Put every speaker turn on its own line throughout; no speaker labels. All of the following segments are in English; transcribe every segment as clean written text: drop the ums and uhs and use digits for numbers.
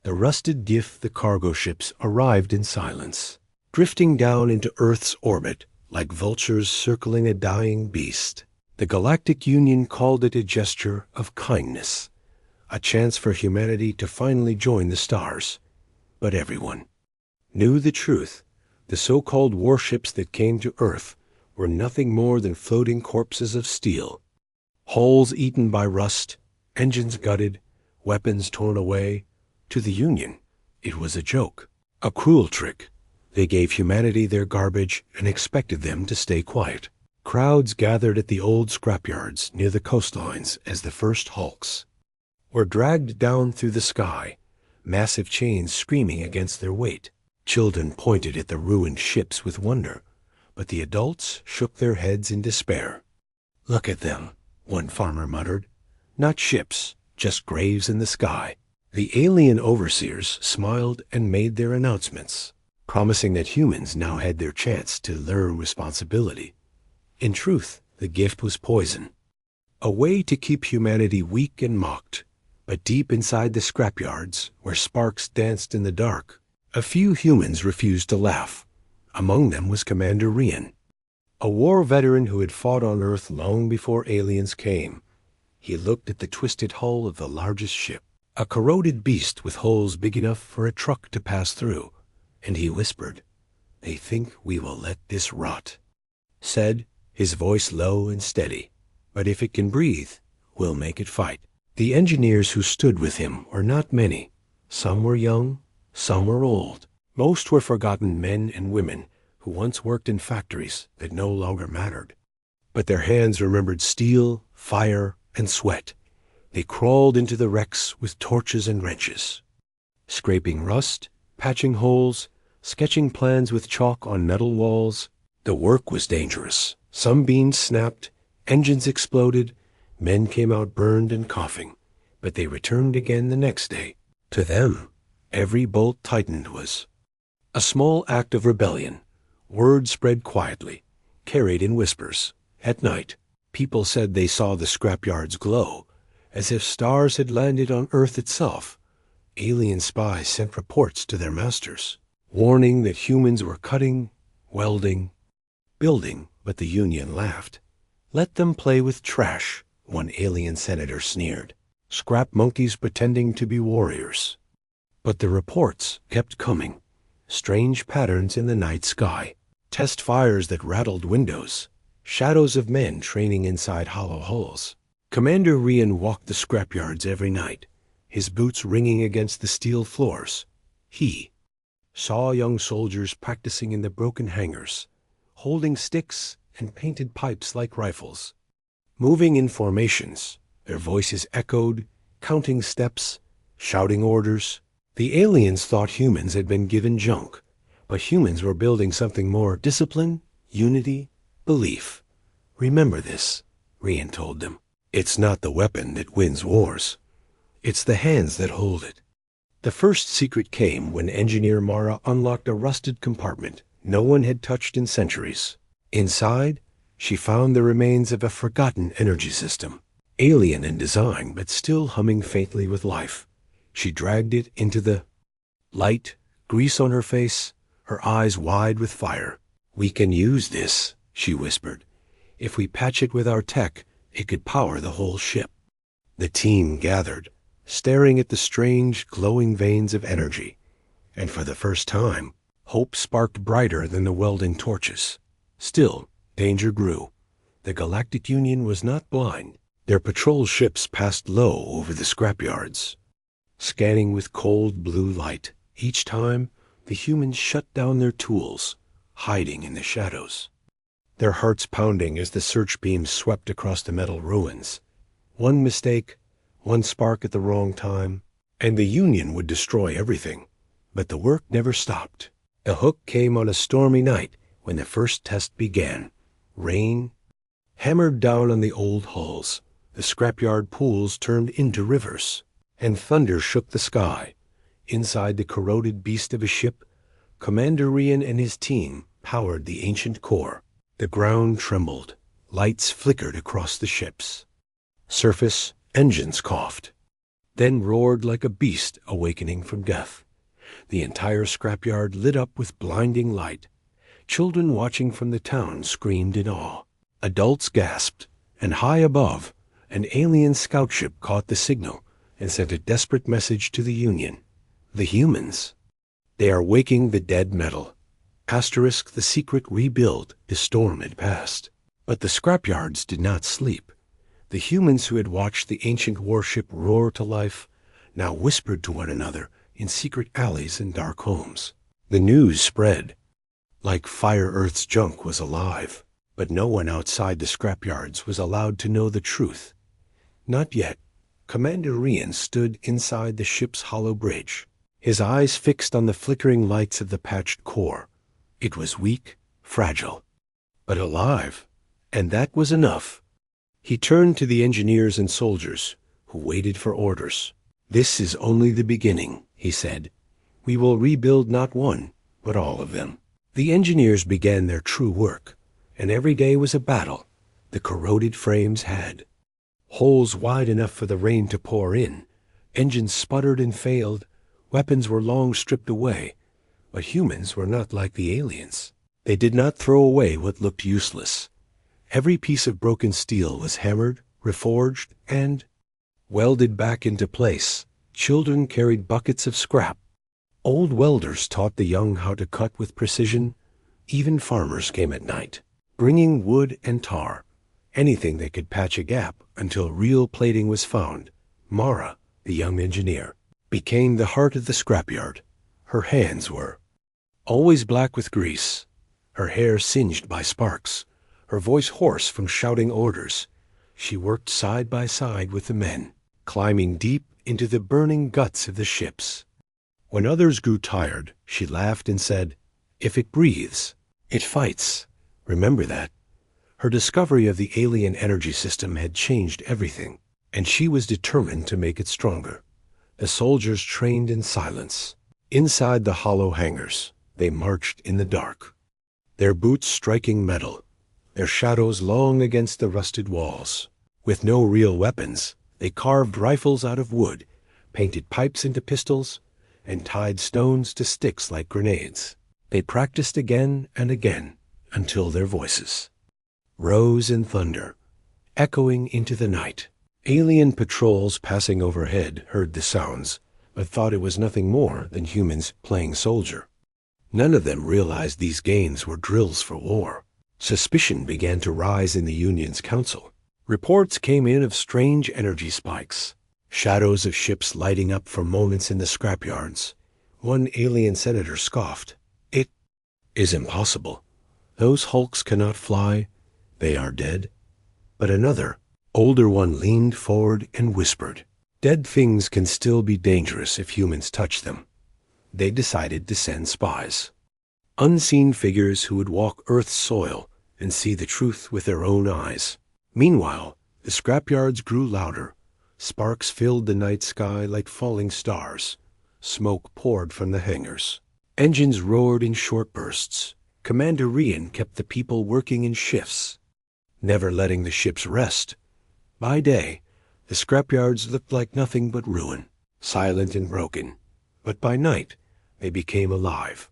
The rusted diff the cargo ships arrived in silence, drifting down into Earth's orbit like vultures circling a dying beast. The Galactic Union called it a gesture of kindness, a chance for humanity to finally join the stars. But everyone knew the truth. The so-called warships that came to Earth were nothing more than floating corpses of steel. Hulls eaten by rust, engines gutted, weapons torn away. To the Union, it was a joke, a cruel trick. They gave humanity their garbage and expected them to stay quiet. Crowds gathered at the old scrapyards near the coastlines as the first hulks were dragged down through the sky, massive chains screaming against their weight. Children pointed at the ruined ships with wonder, but the adults shook their heads in despair. "Look at them," one farmer muttered. "Not ships, just graves in the sky." The alien overseers smiled and made their announcements, promising that humans now had their chance to learn responsibility. In truth, the gift was poison, a way to keep humanity weak and mocked. But deep inside the scrapyards, where sparks danced in the dark, a few humans refused to laugh. Among them was Commander Rian, a war veteran who had fought on Earth long before aliens came. He looked at the twisted hull of the largest ship, a corroded beast with holes big enough for a truck to pass through, and he whispered, "They think we will let this rot," said, his voice low and steady. "But if it can breathe, we'll make it fight." The engineers who stood with him were not many. Some were young, some were old. Most were forgotten men and women who once worked in factories that no longer mattered. But their hands remembered steel, fire, and sweat. They crawled into the wrecks with torches and wrenches, scraping rust, patching holes, sketching plans with chalk on metal walls. The work was dangerous. Some beams snapped, engines exploded, men came out burned and coughing, but they returned again the next day. To them, every bolt tightened was a small act of rebellion. Word spread quietly, carried in whispers. At night, people said they saw the scrapyards glow, as if stars had landed on Earth itself. Alien spies sent reports to their masters, warning that humans were cutting, welding, building, but the Union laughed. "Let them play with trash," one alien senator sneered. "Scrap monkeys pretending to be warriors." But the reports kept coming. Strange patterns in the night sky, test fires that rattled windows, shadows of men training inside hollow hulls. Commander Rian walked the scrapyards every night, his boots ringing against the steel floors. He saw young soldiers practicing in the broken hangars, holding sticks and painted pipes like rifles, moving in formations. Their voices echoed, counting steps, shouting orders. The aliens thought humans had been given junk, but humans were building something more: discipline, unity, belief. "Remember this," Rian told them. "It's not the weapon that wins wars. It's the hands that hold it." The first secret came when Engineer Mara unlocked a rusted compartment no one had touched in centuries. Inside, she found the remains of a forgotten energy system, alien in design but still humming faintly with life. She dragged it into the light, grease on her face, her eyes wide with fire. "We can use this," she whispered. "If we patch it with our tech, it could power the whole ship." The team gathered, staring at the strange, glowing veins of energy, and for the first time, hope sparked brighter than the welding torches. Still, danger grew. The Galactic Union was not blind. Their patrol ships passed low over the scrapyards, scanning with cold blue light. Each time, the humans shut down their tools, hiding in the shadows, their hearts pounding as the search beams swept across the metal ruins. One mistake, one spark at the wrong time, and the Union would destroy everything. But the work never stopped. The hook came on a stormy night when the first test began. Rain hammered down on the old hulls. The scrapyard pools turned into rivers, and thunder shook the sky. Inside the corroded beast of a ship, Commander Rian and his team powered the ancient core. The ground trembled. Lights flickered across the ships. Surface engines coughed. then roared like a beast awakening from death. The entire scrapyard lit up with blinding light. Children watching from the town screamed in awe. Adults gasped, and high above, an alien scout ship caught the signal and sent a desperate message to the Union. The humans. They are waking the dead metal. Asterisk the secret rebuild the storm had passed. But the scrapyards did not sleep. The humans who had watched the ancient warship roar to life now whispered to one another in secret alleys and dark homes. The news spread. Like fire, Earth's junk was alive, but no one outside the scrapyards was allowed to know the truth. Not yet. Commander Rian stood inside the ship's hollow bridge, his eyes fixed on the flickering lights of the patched core. It was weak, fragile, but alive, and that was enough. He turned to the engineers and soldiers, who waited for orders. "This is only the beginning," he said. "We will rebuild not one, but all of them." The engineers began their true work, and every day was a battle. The corroded frames had holes wide enough for the rain to pour in. Engines sputtered and failed. Weapons were long stripped away. But humans were not like the aliens. They did not throw away what looked useless. Every piece of broken steel was hammered, reforged, and welded back into place. Children carried buckets of scrap. Old welders taught the young how to cut with precision. Even farmers came at night, bringing wood and tar, anything that could patch a gap until real plating was found. Mara, the young engineer, became the heart of the scrapyard. Her hands were always black with grease, her hair singed by sparks, her voice hoarse from shouting orders. She worked side by side with the men, climbing deep into the burning guts of the ships. When others grew tired, she laughed and said, "If it breathes, it fights. Remember that." Her discovery of the alien energy system had changed everything, and she was determined to make it stronger. The soldiers trained in silence. Inside the hollow hangars, they marched in the dark, their boots striking metal, their shadows long against the rusted walls. With no real weapons, they carved rifles out of wood, painted pipes into pistols, and tied stones to sticks like grenades. They practiced again and again until their voices rose in thunder, echoing into the night. Alien patrols passing overhead heard the sounds, but thought it was nothing more than humans playing soldier. None of them realized these gains were drills for war. Suspicion began to rise in the Union's council. Reports came in of strange energy spikes, shadows of ships lighting up for moments in the scrapyards. One alien senator scoffed. "It is impossible. Those hulks cannot fly. They are dead." But another, older one leaned forward and whispered, "Dead things can still be dangerous if humans touch them." They decided to send spies, unseen figures who would walk Earth's soil and see the truth with their own eyes. Meanwhile, the scrapyards grew louder. Sparks filled the night sky like falling stars. Smoke poured from the hangars. Engines roared in short bursts. Commander Rian kept the people working in shifts, never letting the ships rest. By day, the scrapyards looked like nothing but ruin, silent and broken. But by night, they became alive,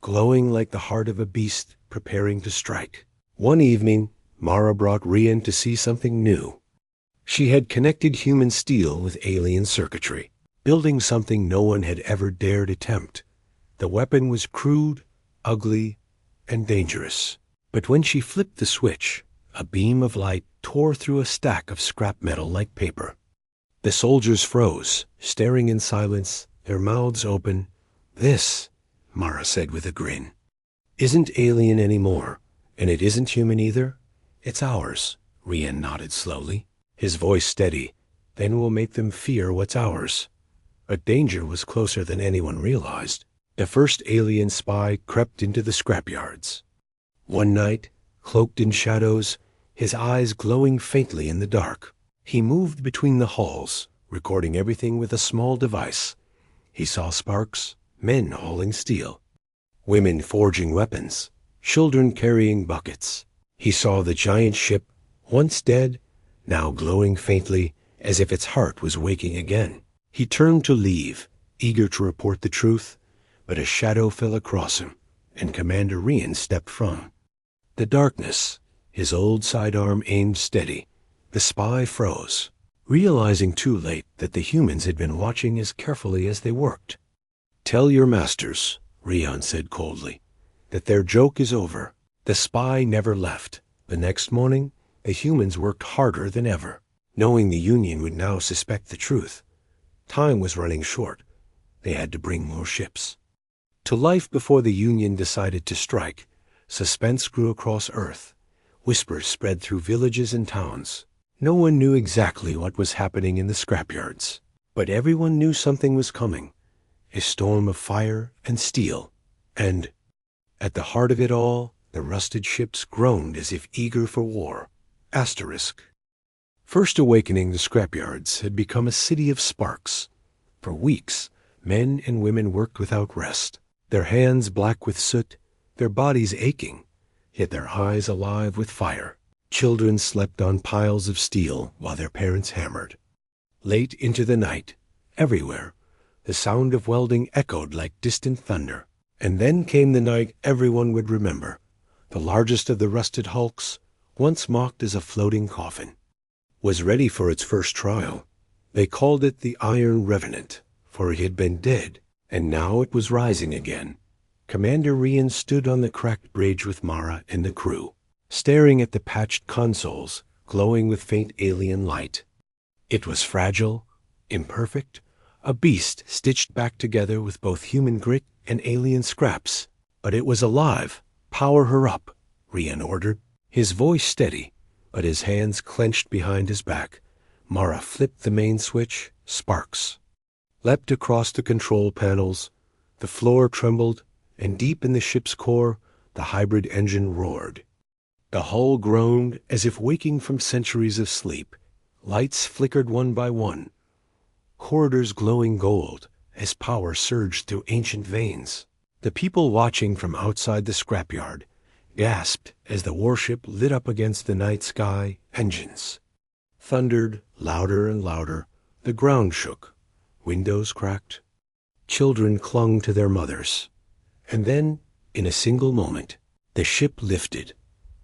glowing like the heart of a beast preparing to strike. One evening, Mara brought Rian to see something new. She had connected human steel with alien circuitry, building something no one had ever dared attempt. The weapon was crude, ugly, and dangerous. But when she flipped the switch, a beam of light tore through a stack of scrap metal like paper. The soldiers froze, staring in silence, their mouths open. "This," Mara said with a grin, "isn't alien anymore, and it isn't human either. It's ours." Rian nodded slowly, his voice steady. "Then we'll make them fear what's ours." But danger was closer than anyone realized. The first alien spy crept into the scrapyards. One night, cloaked in shadows, his eyes glowing faintly in the dark, he moved between the halls, recording everything with a small device. He saw sparks, men hauling steel, women forging weapons, children carrying buckets. He saw the giant ship, once dead, now glowing faintly as if its heart was waking again. He turned to leave, eager to report the truth, but a shadow fell across him, and Commander Rian stepped from. The darkness, his old sidearm aimed steady. The spy froze, realizing too late that the humans had been watching as carefully as they worked. "Tell your masters," Rian said coldly, "that their joke is over." The spy never left. The next morning, the humans worked harder than ever, knowing the Union would now suspect the truth. Time was running short. They had to bring more ships. To life before the Union decided to strike, suspense grew across Earth. Whispers spread through villages and towns. No one knew exactly what was happening in the scrapyards, but everyone knew something was coming. A storm of fire and steel. And at the heart of it all, the rusted ships groaned as if eager for war. Asterisk. First awakening, the scrapyards had become a city of sparks. For weeks, men and women worked without rest, their hands black with soot, their bodies aching, yet their eyes alive with fire. Children slept on piles of steel while their parents hammered. Late into the night, everywhere, the sound of welding echoed like distant thunder. And then came the night everyone would remember. The largest of the rusted hulks, once mocked as a floating coffin, was ready for its first trial. They called it the Iron Revenant, for it had been dead, and now it was rising again. Commander Rian stood on the cracked bridge with Mara and the crew, staring at the patched consoles, glowing with faint alien light. It was fragile, imperfect, a beast stitched back together with both human grit and alien scraps. But it was alive. "Power her up," Rian ordered, his voice steady, but his hands clenched behind his back. Mara flipped the main switch. Sparks leapt across the control panels. The floor trembled, and deep in the ship's core, the hybrid engine roared. The hull groaned as if waking from centuries of sleep. Lights flickered one by one, corridors glowing gold as power surged through ancient veins. The people watching from outside the scrapyard gasped as the warship lit up against the night sky. Engines thundered louder and louder. The ground shook. Windows cracked. Children clung to their mothers. And then, in a single moment, the ship lifted.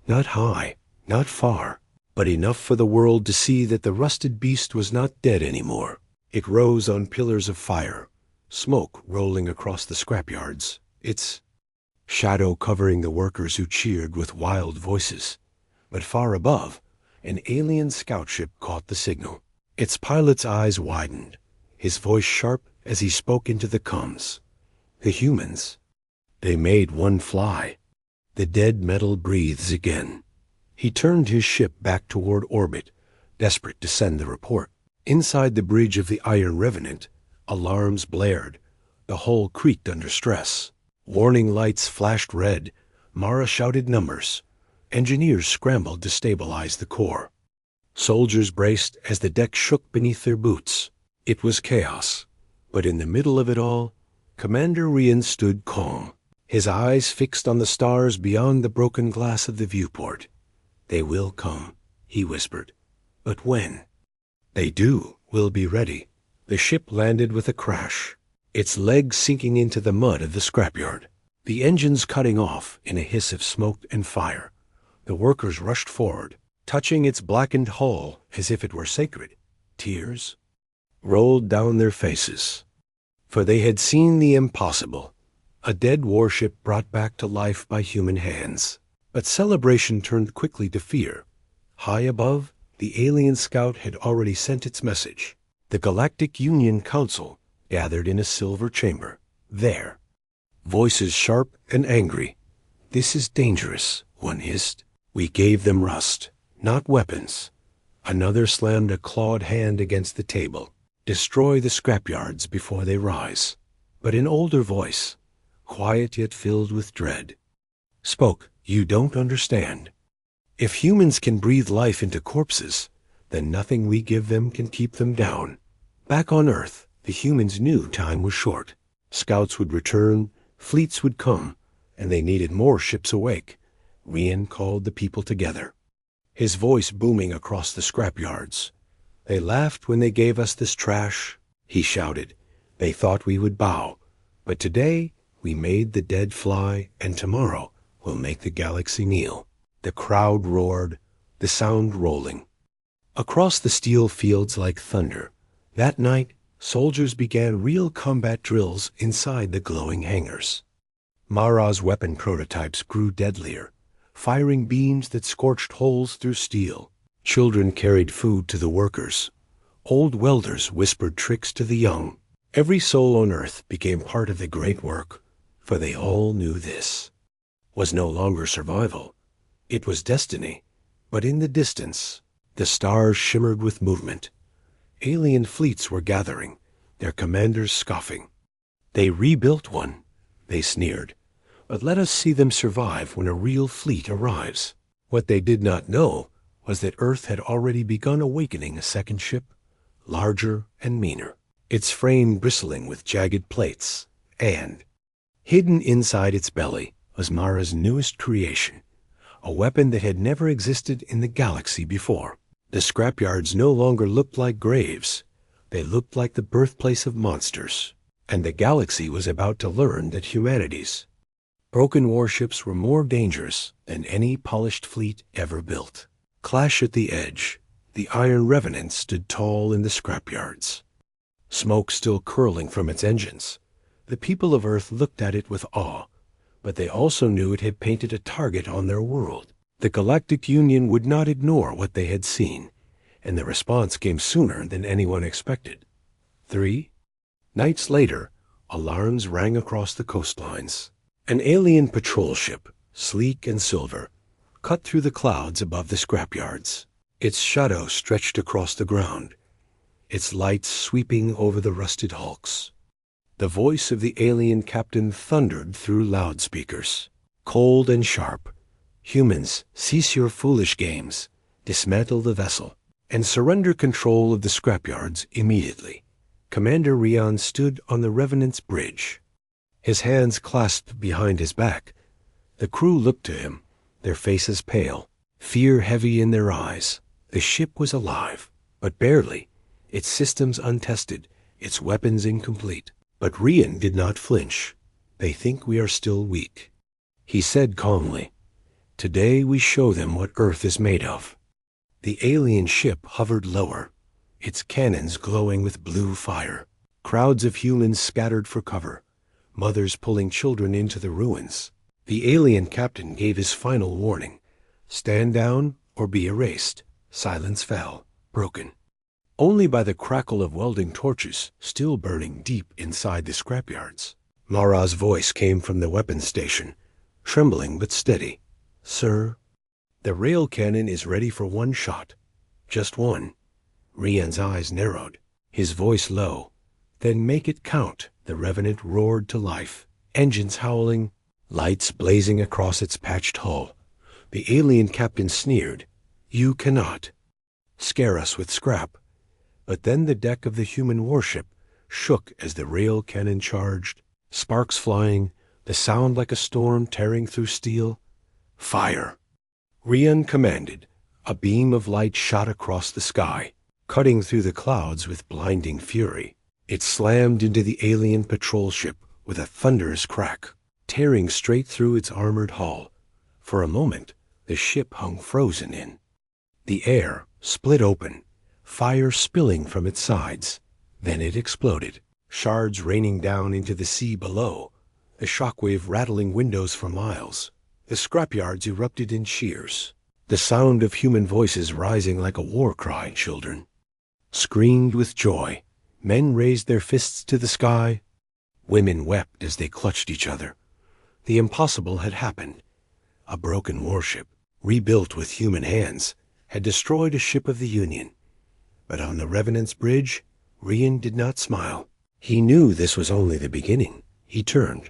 Not high, not far, but enough for the world to see that the rusted beast was not dead anymore. It rose on pillars of fire, smoke rolling across the scrapyards, its shadow covering the workers who cheered with wild voices. But far above, an alien scout ship caught the signal. Its pilot's eyes widened, his voice sharp as he spoke into the comms. The humans, they made one fly. The dead metal breathes again. He turned his ship back toward orbit, desperate to send the report. Inside the bridge of the Iron Revenant, alarms blared. The hull creaked under stress. Warning lights flashed red. Mara shouted numbers. Engineers scrambled to stabilize the core. Soldiers braced as the deck shook beneath their boots. It was chaos. But in the middle of it all, Commander Rian stood calm, his eyes fixed on the stars beyond the broken glass of the viewport. "They will come," he whispered. "But when they do, we'll be ready." The ship landed with a crash, its legs sinking into the mud of the scrapyard, the engines cutting off in a hiss of smoke and fire. The workers rushed forward, touching its blackened hull as if it were sacred. Tears rolled down their faces, for they had seen the impossible, a dead warship brought back to life by human hands. But celebration turned quickly to fear. High above, the alien scout had already sent its message. The Galactic Union Council gathered in a silver chamber. There, voices sharp and angry. "This is dangerous," one hissed. "We gave them rust, not weapons." Another slammed a clawed hand against the table. "Destroy the scrapyards before they rise." But an older voice, quiet yet filled with dread, spoke. "You don't understand. If humans can breathe life into corpses, then nothing we give them can keep them down." Back on Earth, the humans knew time was short. Scouts would return, fleets would come, and they needed more ships awake. Rian called the people together, his voice booming across the scrapyards. "They laughed when they gave us this trash. he shouted. They thought we would bow. But today we made the dead fly, and tomorrow we'll make the galaxy kneel. The crowd roared, the sound rolling. Across the steel fields like thunder, that night soldiers began real combat drills inside the glowing hangars. Mara's weapon prototypes grew deadlier, firing beams that scorched holes through steel. Children carried food to the workers. Old welders whispered tricks to the young. Every soul on Earth became part of the great work, for they all knew this was no longer survival. It was destiny. But in the distance, the stars shimmered with movement. Alien fleets were gathering, their commanders scoffing. They rebuilt one, they sneered. But let us see them survive when a real fleet arrives. What they did not know was that Earth had already begun awakening a second ship, larger and meaner, its frame bristling with jagged plates, and hidden inside its belly was Mara's newest creation, a weapon that had never existed in the galaxy before. The scrapyards no longer looked like graves. They looked like the birthplace of monsters, and the galaxy was about to learn that humanity's broken warships were more dangerous than any polished fleet ever built. Clash at the edge, the Iron Revenant stood tall in the scrapyards, smoke still curling from its engines. The people of Earth looked at it with awe, but they also knew it had painted a target on their world. The Galactic Union would not ignore what they had seen, and the response came sooner than anyone expected. 3 nights later, alarms rang across the coastlines. An alien patrol ship, sleek and silver, cut through the clouds above the scrapyards. Its shadow stretched across the ground, its lights sweeping over the rusted hulks. The voice of the alien captain thundered through loudspeakers, cold and sharp. Humans, cease your foolish games, dismantle the vessel, and surrender control of the scrapyards immediately. Commander Rian stood on the Revenant's bridge, his hands clasped behind his back. The crew looked to him, their faces pale, fear heavy in their eyes. The ship was alive, but barely, its systems untested, its weapons incomplete. But Rian did not flinch. They think we are still weak, he said calmly. Today we show them what Earth is made of. The alien ship hovered lower, its cannons glowing with blue fire. Crowds of humans scattered for cover, mothers pulling children into the ruins. The alien captain gave his final warning. Stand down or be erased. Silence fell, broken only by the crackle of welding torches still burning deep inside the scrapyards. Mara's voice came from the weapons station, trembling but steady. Sir, the rail cannon is ready for one shot. Just one. Rian's eyes narrowed, his voice low. Then make it count. The Revenant roared to life, engines howling, lights blazing across its patched hull. The alien captain sneered. You cannot scare us with scrap. But then the deck of the human warship shook as the rail cannon charged, sparks flying, the sound like a storm tearing through steel. Fire! Rian commanded. A beam of light shot across the sky, cutting through the clouds with blinding fury. It slammed into the alien patrol ship with a thunderous crack, tearing straight through its armored hull. For a moment, the ship hung frozen in. The air split open, fire spilling from its sides. Then it exploded, shards raining down into the sea below, the shockwave rattling windows for miles. The scrapyards erupted in cheers, the sound of human voices rising like a war cry. Children screamed with joy. Men raised their fists to the sky. Women wept as they clutched each other. The impossible had happened. A broken warship, rebuilt with human hands, had destroyed a ship of the Union. But on the Revenant's bridge, Rian did not smile. He knew this was only the beginning. He turned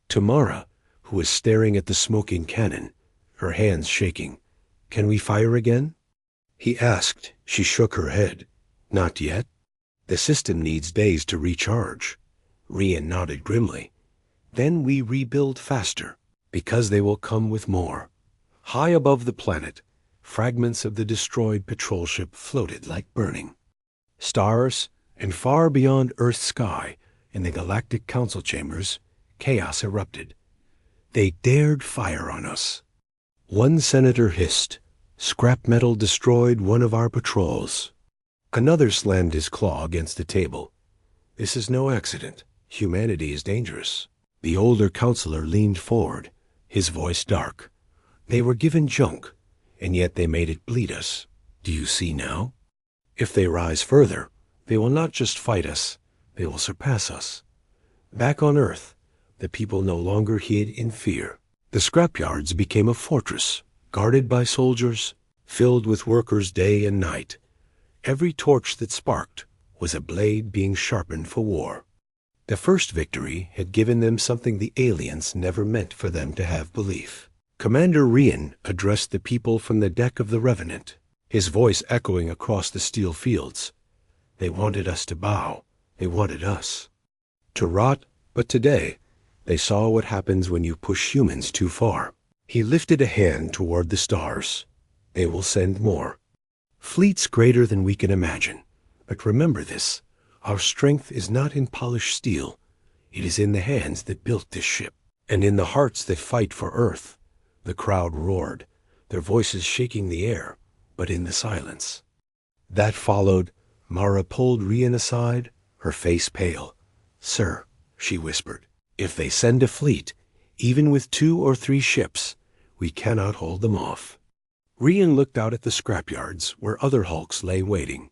to Mara, who was staring at the smoking cannon, her hands shaking. Can we fire again? He asked. She shook her head. Not yet. The system needs days to recharge. Rian nodded grimly. Then we rebuild faster, because they will come with more. High above the planet, fragments of the destroyed patrol ship floated like burning stars And far beyond Earth's sky, in the galactic council chambers, chaos erupted. They dared fire on us. One senator hissed, "Scrap metal destroyed one of our patrols." Another slammed his claw against the table. "This is no accident. Humanity is dangerous." The older counselor leaned forward, his voice dark. "They were given junk, and yet they made it bleed us. Do you see now? If they rise further, they will not just fight us, they will surpass us." Back on Earth, the people no longer hid in fear. The scrapyards became a fortress, guarded by soldiers, filled with workers day and night. Every torch that sparked was a blade being sharpened for war. The first victory had given them something the aliens never meant for them to have belief. Commander Rian addressed the people from the deck of the Revenant, his voice echoing across the steel fields. They wanted us to bow. They wanted us to rot, but today they saw what happens when you push humans too far. He lifted a hand toward the stars. They will send more. Fleets greater than we can imagine. But remember this, our strength is not in polished steel. It is in the hands that built this ship, and in the hearts that fight for Earth. The crowd roared, their voices shaking the air, but in the silence. That followed, Mara pulled Rian aside, her face pale. "Sir," she whispered, "if they send a fleet, even with 2 or 3 ships, we cannot hold them off." Rian looked out at the scrapyards where other hulks lay waiting.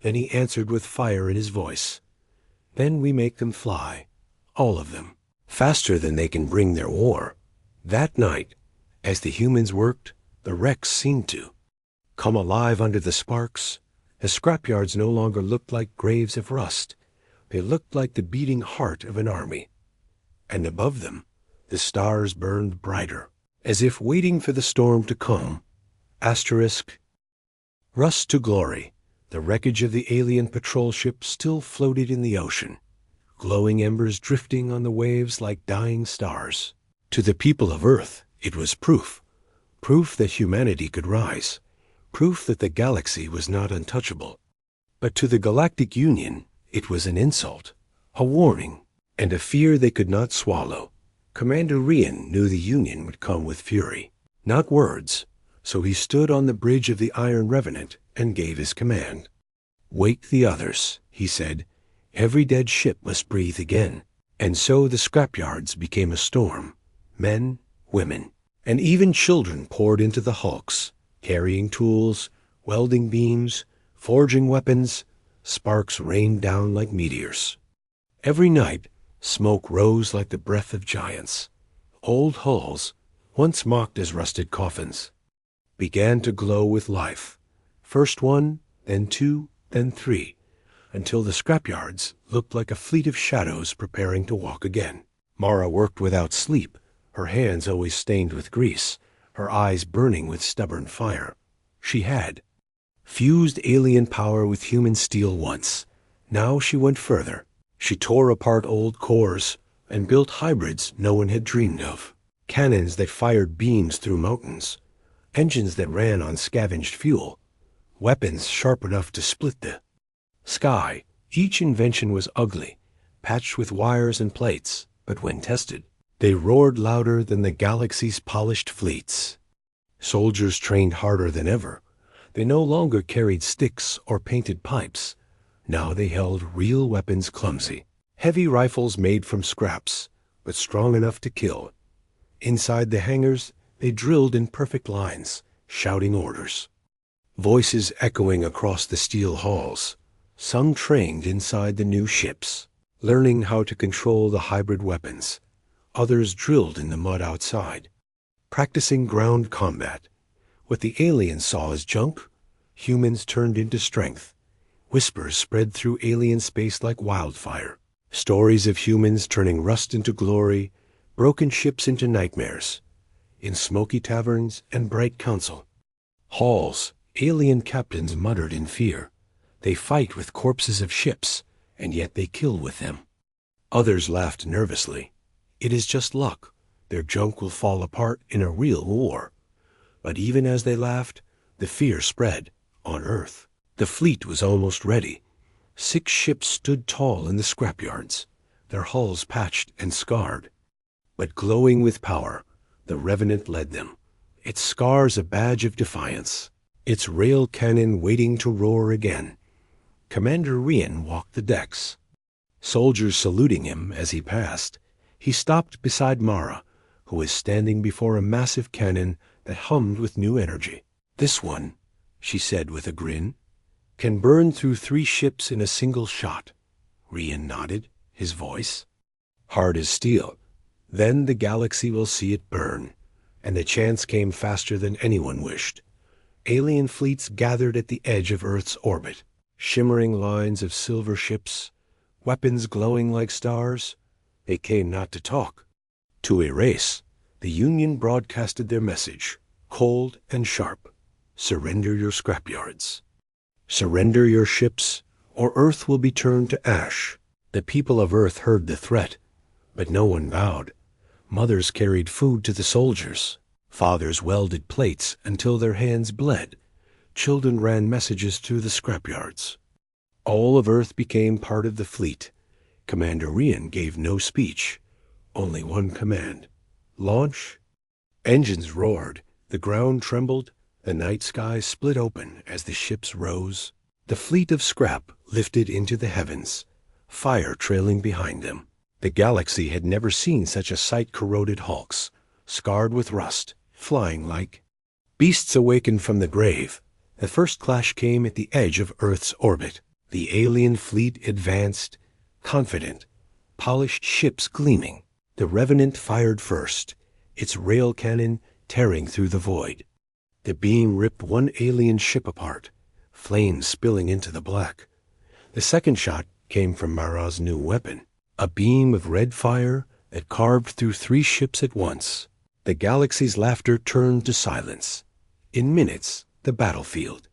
Then he answered with fire in his voice. "Then we make them fly, all of them, faster than they can bring their war." That night, as the humans worked, the wrecks seemed to come alive under the sparks. The scrapyards no longer looked like graves of rust. They looked like the beating heart of an army. And above them, the stars burned brighter, as if waiting for the storm to come. Asterisk. Rust to glory. The wreckage of the alien patrol ship still floated in the ocean, glowing embers drifting on the waves like dying stars. To the people of Earth, it was proof. Proof that humanity could rise. Proof that the galaxy was not untouchable. But to the Galactic Union, it was an insult, a warning, and a fear they could not swallow. Commander Rian knew the Union would come with fury, not words, so he stood on the bridge of the Iron Revenant and gave his command. "Wake the others," he said. "Every dead ship must breathe again." And so the scrapyards became a storm. Men, women, and even children poured into the hulks, carrying tools, welding beams, forging weapons. Sparks rained down like meteors. Every night, smoke rose like the breath of giants. Old hulls, once mocked as rusted coffins, began to glow with life. First 1, then 2, then 3, until the scrapyards looked like a fleet of shadows preparing to walk again. Mara worked without sleep, her hands always stained with grease, her eyes burning with stubborn fire. She had fused alien power with human steel once. Now she went further. She tore apart old cores and built hybrids no one had dreamed of. Cannons that fired beams through mountains. Engines that ran on scavenged fuel. Weapons sharp enough to split the sky. Each invention was ugly, patched with wires and plates, but when tested, they roared louder than the galaxy's polished fleets. Soldiers trained harder than ever. They no longer carried sticks or painted pipes. Now they held real weapons clumsy. Heavy rifles made from scraps, but strong enough to kill. Inside the hangars, they drilled in perfect lines, shouting orders. Voices echoing across the steel halls. Some trained inside the new ships, learning how to control the hybrid weapons. Others drilled in the mud outside, practicing ground combat. What the aliens saw as junk, humans turned into strength. Whispers spread through alien space like wildfire. Stories of humans turning rust into glory, broken ships into nightmares. In smoky taverns and bright council halls, alien captains muttered in fear. They fight with corpses of ships, and yet they kill with them. Others laughed nervously. It is just luck. Their junk will fall apart in a real war. But even as they laughed, the fear spread on Earth. The fleet was almost ready. 6 ships stood tall in the scrapyards, their hulls patched and scarred. But glowing with power, the Revenant led them, its scars a badge of defiance, its rail cannon waiting to roar again. Commander Rian walked the decks, soldiers saluting him as he passed. He stopped beside Mara, who was standing before a massive cannon that hummed with new energy. "This one," she said with a grin, "can burn through 3 ships in a single shot." Rian nodded, his voice hard as steel. "Then the galaxy will see it burn." And the chance came faster than anyone wished. Alien fleets gathered at the edge of Earth's orbit, shimmering lines of silver ships, weapons glowing like stars. They came not to talk, to erase. The Union broadcasted their message, cold and sharp: surrender your scrapyards. Surrender your ships, or Earth will be turned to ash. The people of Earth heard the threat, but no one bowed. Mothers carried food to the soldiers. Fathers welded plates until their hands bled. Children ran messages through the scrapyards. All of Earth became part of the fleet. Commander Rian gave no speech, only one command: launch. Engines roared, the ground trembled, the night sky split open as the ships rose. The fleet of scrap lifted into the heavens, fire trailing behind them. The galaxy had never seen such a sight. Corroded hulks, scarred with rust, flying like beasts awakened from the grave. The first clash came at the edge of Earth's orbit. The alien fleet advanced, confident, polished ships gleaming. The Revenant fired first, its rail cannon tearing through the void. The beam ripped one alien ship apart, flames spilling into the black. The second shot came from Mara's new weapon, a beam of red fire that carved through 3 ships at once. The galaxy's laughter turned to silence. In minutes, the battlefield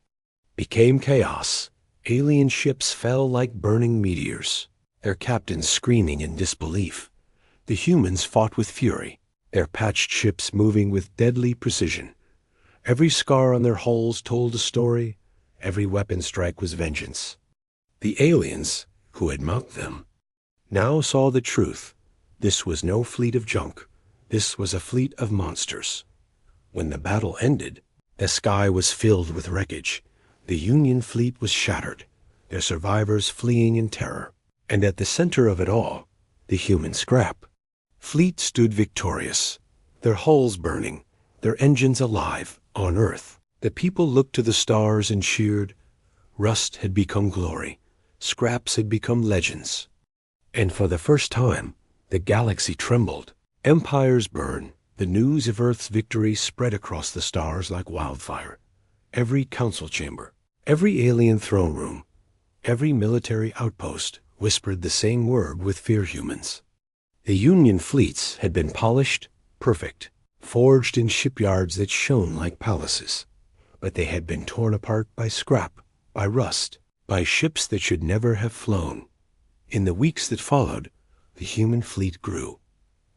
became chaos. Alien ships fell like burning meteors, their captains screaming in disbelief. The humans fought with fury, their patched ships moving with deadly precision. Every scar on their hulls told a story. Every weapon strike was vengeance. The aliens, who had mocked them, now saw the truth. This was no fleet of junk. This was a fleet of monsters. When the battle ended, the sky was filled with wreckage. The Union fleet was shattered, their survivors fleeing in terror. And at the center of it all, the human scrap fleet stood victorious, their hulls burning, their engines alive on Earth. The people looked to the stars and cheered. Rust had become glory. Scraps had become legends. And for the first time, the galaxy trembled. Empires burned. The news of Earth's victory spread across the stars like wildfire. Every council chamber, every alien throne room, every military outpost whispered the same word with fear humans. The Union fleets had been polished, perfect, forged in shipyards that shone like palaces. But they had been torn apart by scrap, by rust, by ships that should never have flown. In the weeks that followed, the human fleet grew.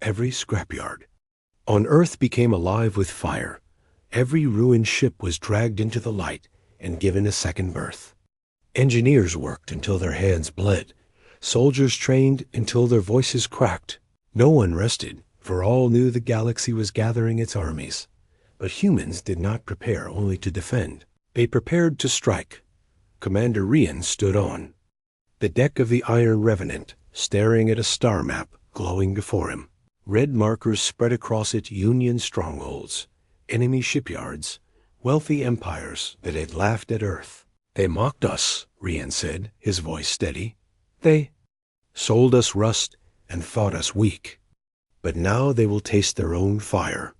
Every scrapyard on Earth became alive with fire. Every ruined ship was dragged into the light and given a second birth. Engineers worked until their hands bled. Soldiers trained until their voices cracked. No one rested, for all knew the galaxy was gathering its armies. But humans did not prepare only to defend. They prepared to strike. Commander Rian stood on the deck of the Iron Revenant, staring at a star map glowing before him. Red markers spread across it: Union strongholds, enemy shipyards, wealthy empires that had laughed at Earth. "They mocked us," Rian said, his voice steady. "They sold us rust and thought us weak. But now they will taste their own fire."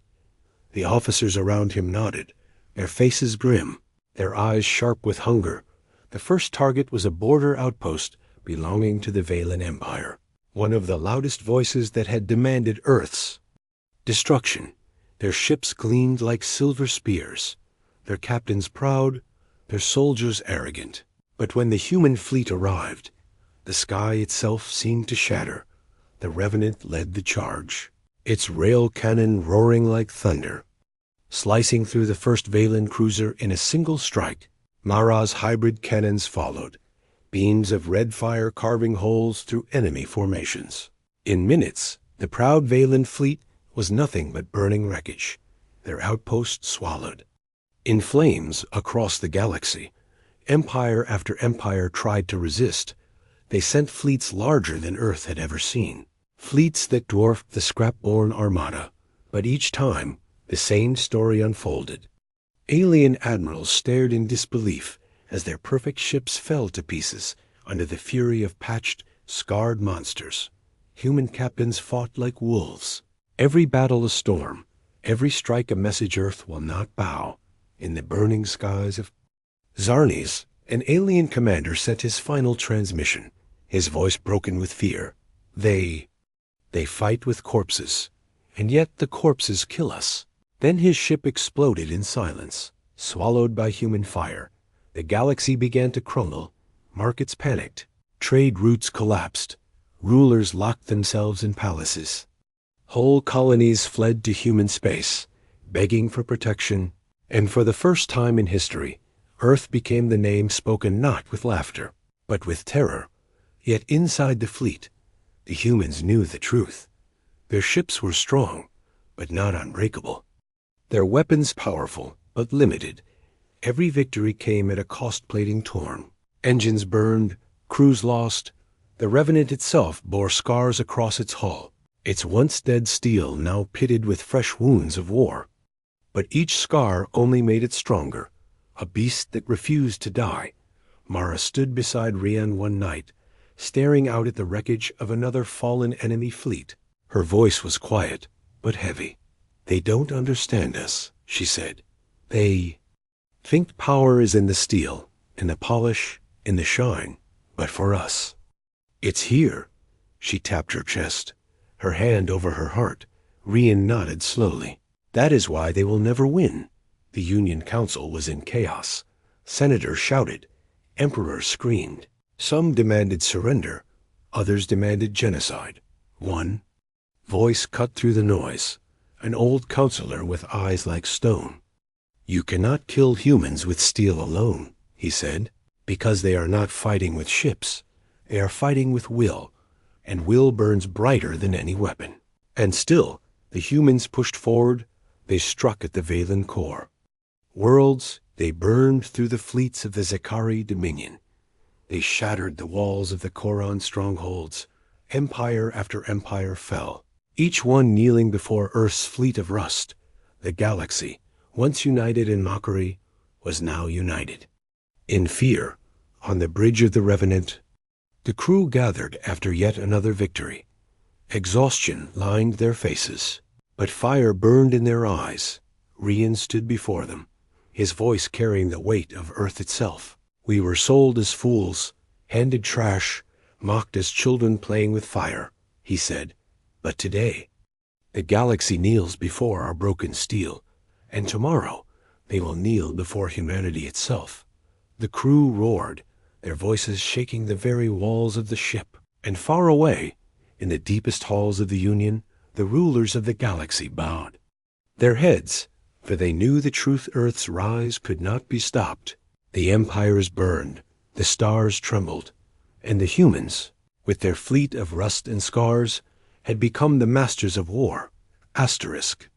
The officers around him nodded, their faces grim, their eyes sharp with hunger. The first target was a border outpost belonging to the Valen Empire, one of the loudest voices that had demanded Earth's destruction. Their ships gleamed like silver spears, their captains proud, their soldiers arrogant. But when the human fleet arrived, the sky itself seemed to shatter. The Revenant led the charge, its rail cannon roaring like thunder, slicing through the first Valen cruiser in a single strike. Mara's hybrid cannons followed, beams of red fire carving holes through enemy formations. In minutes, the proud Valen fleet was nothing but burning wreckage, their outposts swallowed. In flames across the galaxy, empire after empire tried to resist. They sent fleets larger than Earth had ever seen, fleets that dwarfed the scrap-borne armada. But each time, the same story unfolded. Alien admirals stared in disbelief as their perfect ships fell to pieces under the fury of patched, scarred monsters. Human captains fought like wolves. Every battle a storm, every strike a message Earth will not bow. In the burning skies of Zarnes, an alien commander sent his final transmission, his voice broken with fear. They fight with corpses, and yet the corpses kill us. Then his ship exploded in silence, swallowed by human fire. The galaxy began to crumble, markets panicked, trade routes collapsed, rulers locked themselves in palaces. Whole colonies fled to human space, begging for protection, and for the first time in history, Earth became the name spoken not with laughter, but with terror. Yet inside the fleet, the humans knew the truth. Their ships were strong, but not unbreakable. Their weapons powerful, but limited. Every victory came at a cost-plating torn. Engines burned, crews lost. The Revenant itself bore scars across its hull, its once dead steel now pitted with fresh wounds of war. But each scar only made it stronger, a beast that refused to die. Mara stood beside Rian one night, staring out at the wreckage of another fallen enemy fleet. Her voice was quiet, but heavy. "They don't understand us," she said. "They think power is in the steel, in the polish, in the shine. But for us, it's here." She tapped her chest, her hand over her heart. Rian nodded slowly. "That is why they will never win." The Union Council was in chaos. Senators shouted. Emperors screamed. Some demanded surrender. Others demanded genocide. One voice cut through the noise, an old counselor with eyes like stone. "You cannot kill humans with steel alone," he said, "because they are not fighting with ships. They are fighting with will, and will burns brighter than any weapon." And still, the humans pushed forward. They struck at the Valen core. Worlds, they burned through the fleets of the Zakari Dominion. They shattered the walls of the Koran strongholds. Empire after empire fell, each one kneeling before Earth's fleet of rust. The galaxy, once united in mockery, was now united. In fear, on the bridge of the Revenant, the crew gathered after yet another victory. Exhaustion lined their faces, but fire burned in their eyes. Rian stood before them, his voice carrying the weight of Earth itself. "We were sold as fools, handed trash, mocked as children playing with fire," he said. "But today, the galaxy kneels before our broken steel, and tomorrow they will kneel before humanity itself." The crew roared, their voices shaking the very walls of the ship. And far away, in the deepest halls of the Union, the rulers of the galaxy bowed their heads, for they knew the truth. Earth's rise could not be stopped. The empires burned, the stars trembled, and the humans, with their fleet of rust and scars, had become the masters of war. Asterisk.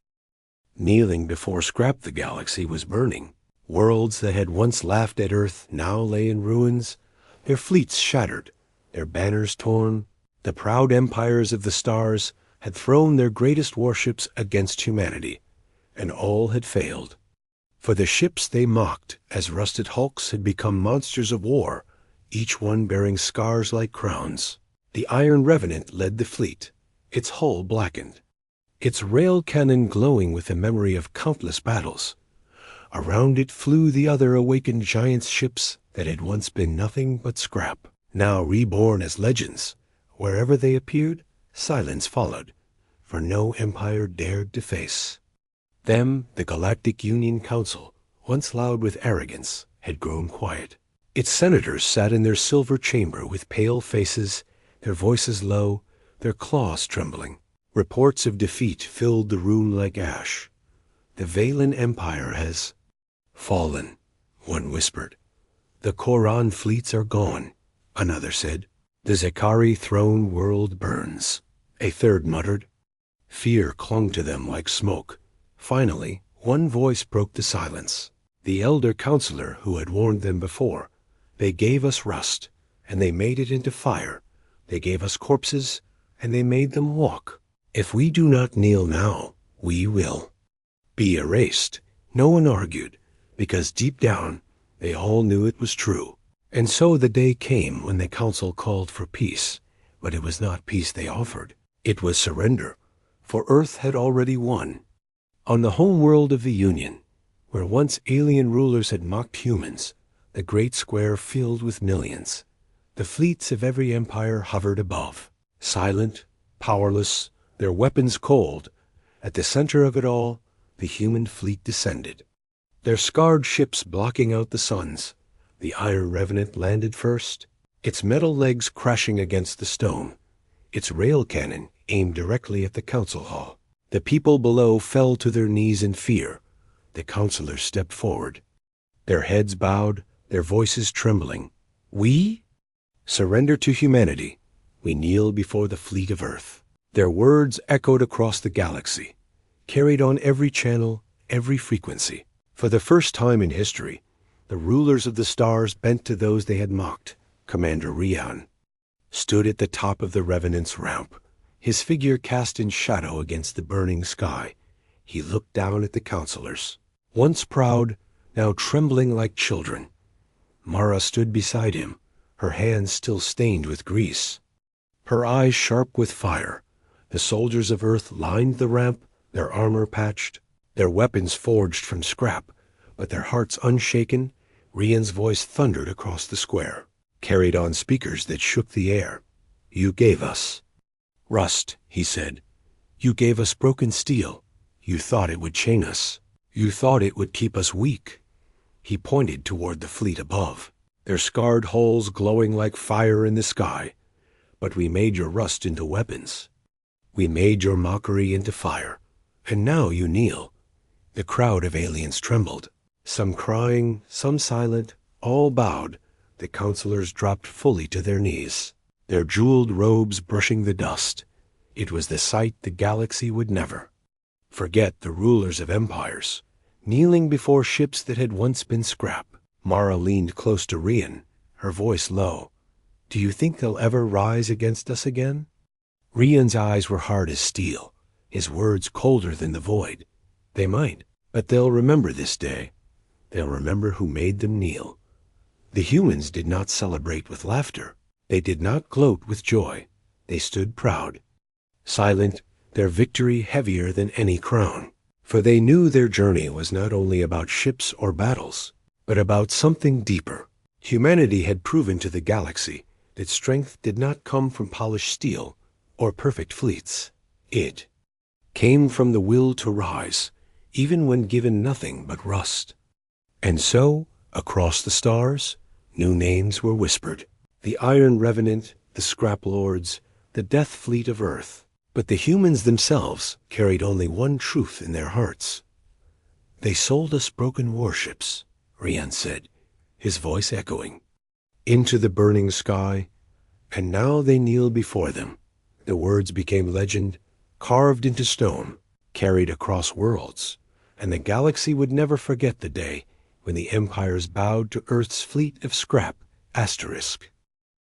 Kneeling before scrap, the galaxy was burning. Worlds that had once laughed at Earth now lay in ruins, their fleets shattered, their banners torn. The proud empires of the stars had thrown their greatest warships against humanity, and all had failed. For the ships they mocked as rusted hulks had become monsters of war, each one bearing scars like crowns. The Iron Revenant led the fleet, its hull blackened, its rail cannon glowing with the memory of countless battles. Around it flew the other awakened giant ships that had once been nothing but scrap, now reborn as legends. Wherever they appeared, silence followed, for no empire dared to face them. The Galactic Union Council, once loud with arrogance, had grown quiet. Its senators sat in their silver chamber with pale faces, their voices low, their claws trembling. Reports of defeat filled the room like ash. "The Valen Empire has fallen," one whispered. "The Koran fleets are gone. Another said, "The Zakari throne world burns." A third muttered. Fear clung to them like smoke. Finally, one voice broke the silence. The elder counselor who had warned them before. "They gave us rust, and they made it into fire. They gave us corpses, and they made them walk. If we do not kneel now, we will be erased." No one argued, because deep down they all knew it was true. And so the day came when the council called for peace, but it was not peace they offered. It was surrender, for Earth had already won. On the home world of the Union, where once alien rulers had mocked humans, the great square filled with millions. The fleets of every empire hovered above, silent, powerless, their weapons cold. At the center of it all, the human fleet descended, their scarred ships blocking out the suns. The Iron Revenant landed first, its metal legs crashing against the stone, its rail cannon aimed directly at the council hall. The people below fell to their knees in fear. The counselors stepped forward, their heads bowed, their voices trembling. "We surrender to humanity. We kneel before the fleet of Earth." Their words echoed across the galaxy, carried on every channel, every frequency. For the first time in history, the rulers of the stars bent to those they had mocked. Commander Rian stood at the top of the Revenant's ramp, his figure cast in shadow against the burning sky. He looked down at the counselors, once proud, now trembling like children. Mara stood beside him, her hands still stained with grease, her eyes sharp with fire. The soldiers of Earth lined the ramp, their armor patched, their weapons forged from scrap, but their hearts unshaken. Rian's voice thundered across the square, carried on speakers that shook the air. "You gave us rust," he said. "You gave us broken steel. You thought it would chain us. You thought it would keep us weak." He pointed toward the fleet above, their scarred hulls glowing like fire in the sky. "But we made your rust into weapons. We made your mockery into fire. And now you kneel." The crowd of aliens trembled, some crying, some silent, all bowed. The counselors dropped fully to their knees, their jeweled robes brushing the dust. It was the sight the galaxy would never forget. The rulers of empires, kneeling before ships that had once been scrap. Mara leaned close to Rian, her voice low. "Do you think they'll ever rise against us again?" Rian's eyes were hard as steel, his words colder than the void. "They might, but they'll remember this day. They'll remember who made them kneel." The humans did not celebrate with laughter. They did not gloat with joy. They stood proud, silent, their victory heavier than any crown. For they knew their journey was not only about ships or battles, but about something deeper. Humanity had proven to the galaxy that strength did not come from polished steel or perfect fleets. It came from the will to rise, even when given nothing but rust. And so, across the stars, new names were whispered. The Iron Revenant, the Scrap Lords, the Death Fleet of Earth. But the humans themselves carried only one truth in their hearts. "They sold us broken warships," Rian said, his voice echoing into the burning sky. "And now they kneel before them." The words became legend, carved into stone, carried across worlds. And the galaxy would never forget the day when the empires bowed to Earth's fleet of scrap. Asterisk.